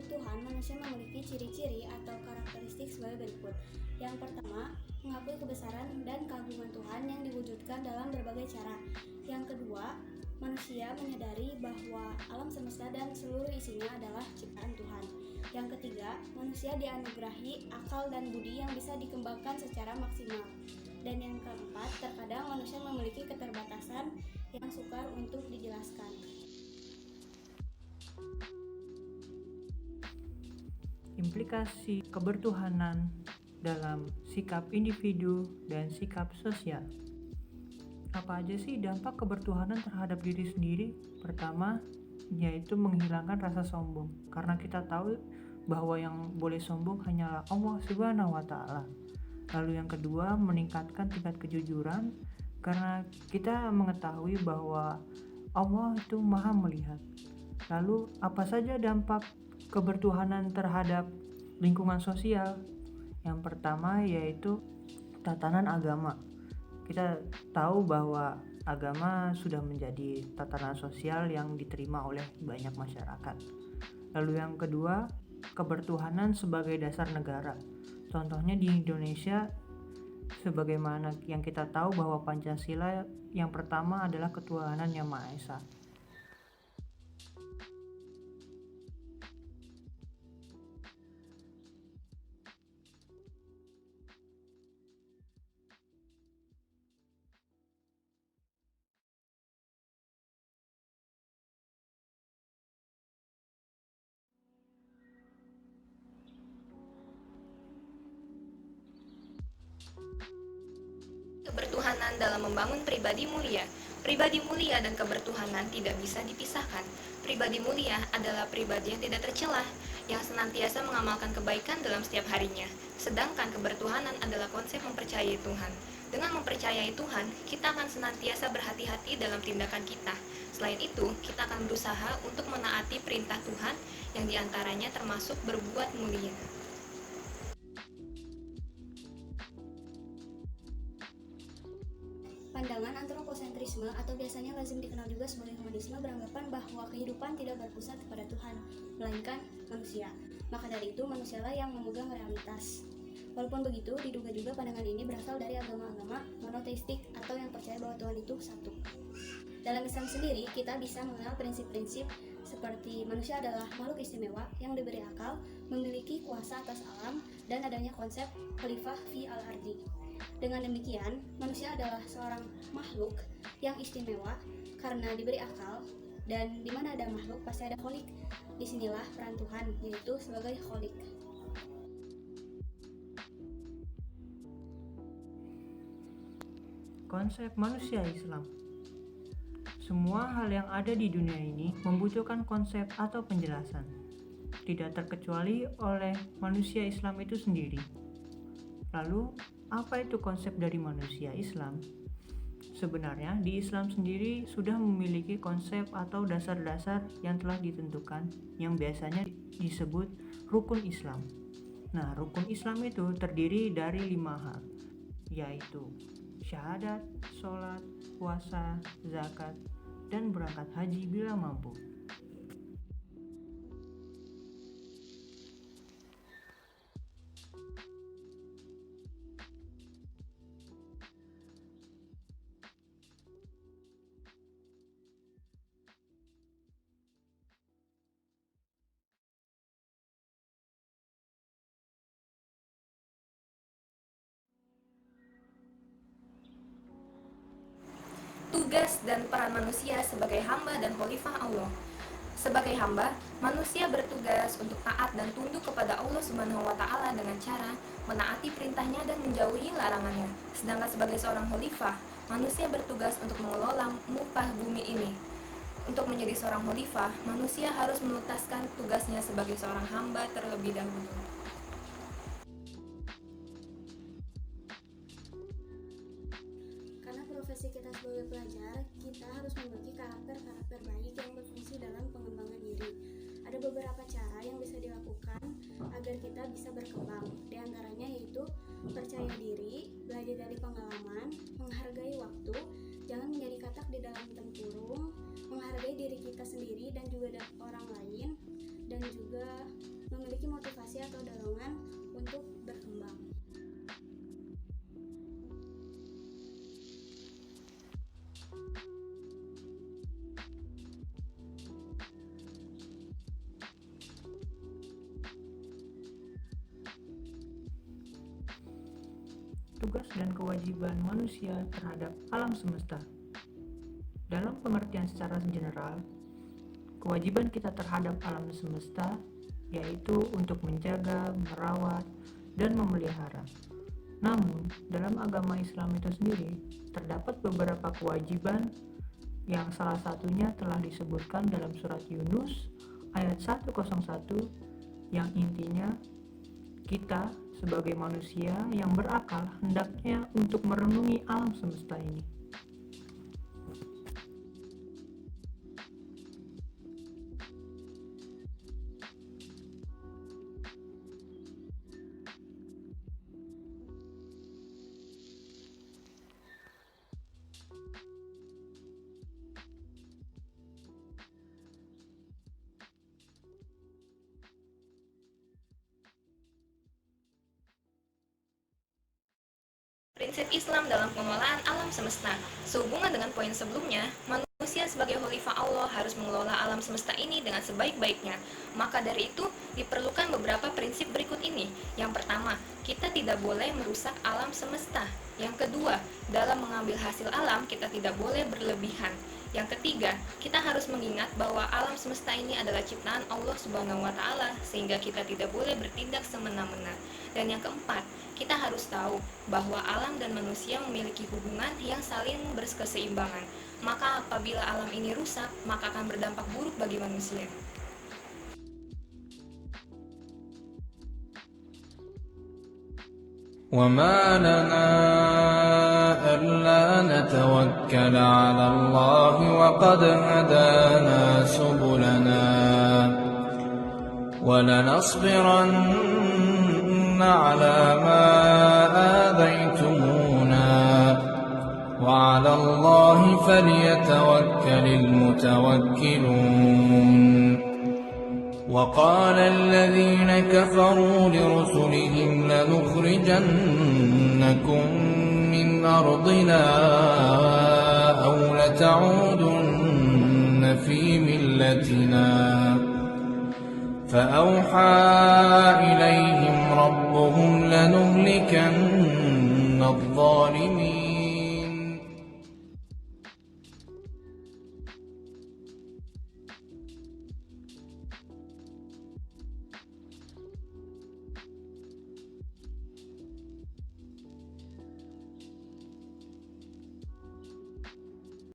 Menurut Tuhan, manusia memiliki ciri-ciri atau karakteristik sebagai berikut. Yang pertama, mengakui kebesaran dan keagungan Tuhan yang diwujudkan dalam berbagai cara. Yang kedua, manusia menyadari bahwa alam semesta dan seluruh isinya adalah ciptaan Tuhan. Yang ketiga, manusia dianugerahi akal dan budi yang bisa dikembangkan secara maksimal. Dan yang keempat, terkadang manusia memiliki keterbatasan yang sukar untuk dijelaskan. Implikasi kebertuhanan dalam sikap individu dan sikap sosial. Apa aja sih dampak kebertuhanan terhadap diri sendiri? Pertama, yaitu menghilangkan rasa sombong, karena kita tahu bahwa yang boleh sombong hanyalah Allah Subhanahu wa Ta'ala. Lalu yang kedua, meningkatkan tingkat kejujuran, karena kita mengetahui bahwa Allah itu Maha melihat. Lalu apa saja dampak kebertuhanan terhadap lingkungan sosial? Yang pertama yaitu tatanan agama. Kita tahu bahwa agama sudah menjadi tatanan sosial yang diterima oleh banyak masyarakat. Lalu yang kedua, kebertuhanan sebagai dasar negara. Contohnya di Indonesia, sebagaimana yang kita tahu bahwa Pancasila yang pertama adalah ketuhanan yang Maha Esa. Kebertuhanan dalam membangun pribadi mulia. Pribadi mulia dan kebertuhanan tidak bisa dipisahkan. Pribadi mulia adalah pribadi yang tidak tercelah, yang senantiasa mengamalkan kebaikan dalam setiap harinya. Sedangkan kebertuhanan adalah konsep mempercayai Tuhan. Dengan mempercayai Tuhan, kita akan senantiasa berhati-hati dalam tindakan kita. Selain itu, kita akan berusaha untuk menaati perintah Tuhan yang diantaranya termasuk berbuat mulia. Pandangan antroposentrisme atau biasanya lazim dikenal juga sebagai humanisme beranggapan bahwa kehidupan tidak berpusat kepada Tuhan, melainkan manusia. Maka dari itu manusialah yang memegang realitas. Walaupun begitu, diduga juga pandangan ini berasal dari agama-agama monoteistik atau yang percaya bahwa Tuhan itu satu. Dalam Islam sendiri, kita bisa mengenal prinsip-prinsip seperti manusia adalah makhluk istimewa yang diberi akal, memiliki kuasa atas alam, dan adanya konsep khalifah fi al-ardi. Dengan demikian, manusia adalah seorang makhluk yang istimewa karena diberi akal, dan di mana ada makhluk pasti ada kholik. Disinilah peran Tuhan, yaitu sebagai kholik. Konsep manusia Islam. Semua hal yang ada di dunia ini membutuhkan konsep atau penjelasan, tidak terkecuali oleh manusia Islam itu sendiri. Lalu, apa itu konsep dari manusia Islam? Sebenarnya di Islam sendiri sudah memiliki konsep atau dasar-dasar yang telah ditentukan yang biasanya disebut rukun Islam. Nah, rukun Islam itu terdiri dari 5 hal, yaitu syahadat, sholat, puasa, zakat, dan berangkat haji bila mampu. Tugas dan peran manusia sebagai hamba dan khalifah Allah. Sebagai hamba, manusia bertugas untuk taat dan tunduk kepada Allah Subhanahu wa Ta'ala dengan cara menaati perintahnya dan menjauhi larangannya. Sedangkan sebagai seorang khalifah, manusia bertugas untuk mengelola mupah bumi ini. Untuk menjadi seorang khalifah, manusia harus menuntaskan tugasnya sebagai seorang hamba terlebih dahulu. Karena profesi kita sebagai pelajar, kita harus memiliki karakter-karakter baik yang berfungsi dalam pengembangan diri. Ada beberapa cara yang bisa dilakukan agar kita bisa berkembang. Di antaranya yaitu percaya diri, belajar dari pengalaman, menghargai waktu, jangan menjadi katak di dalam tempurung, menghargai diri kita sendiri dan juga orang lain, dan juga tugas dan kewajiban manusia terhadap alam semesta. Dalam pengertian secara general, kewajiban kita terhadap alam semesta yaitu untuk menjaga, merawat, dan memelihara. Namun, dalam agama Islam itu sendiri, terdapat beberapa kewajiban yang salah satunya telah disebutkan dalam surat Yunus ayat 101 yang intinya kita sebagai manusia yang berakal hendaknya untuk merenungi alam semesta ini. Prinsip Islam dalam pengelolaan alam semesta. Sehubungan dengan poin sebelumnya, manusia sebagai khalifah Allah harus mengelola alam semesta ini dengan sebaik-baiknya. Maka dari itu, diperlukan beberapa prinsip berikut ini. Yang pertama, kita tidak boleh merusak alam semesta. Yang kedua, dalam mengambil hasil alam, kita tidak boleh berlebihan. Yang ketiga, kita harus mengingat bahwa alam semesta ini adalah ciptaan Allah Subhanahu wa Ta'ala, sehingga kita tidak boleh bertindak semena-mena. Dan yang keempat, kita harus tahu bahwa alam dan manusia memiliki hubungan yang saling berkeseimbangan. Maka apabila alam ini rusak, maka akan berdampak buruk bagi manusia. وَمَا لَنَا أَلَّا نَتَوَكَّلَ عَلَى اللَّهِ وَقَدْ هَدَانَا سُبُلَنَا وَلَنَصْبِرَنَّ عَلَى مَا آذَيْتُمُونَا وَعَلَى اللَّهِ فَلْيَتَوَكَّلِ الْمُتَوَكِّلُونَ وَقَالَ الَّذِينَ كَفَرُوا لِرُسُلِهِمْ لَنُخْرِجَنَّكُمْ مِنْ أَرْضِنَا أَوْ لَتَعُودُنَّ فِي مِلَّتِنَا فَأَوْحَى إِلَيْهِمْ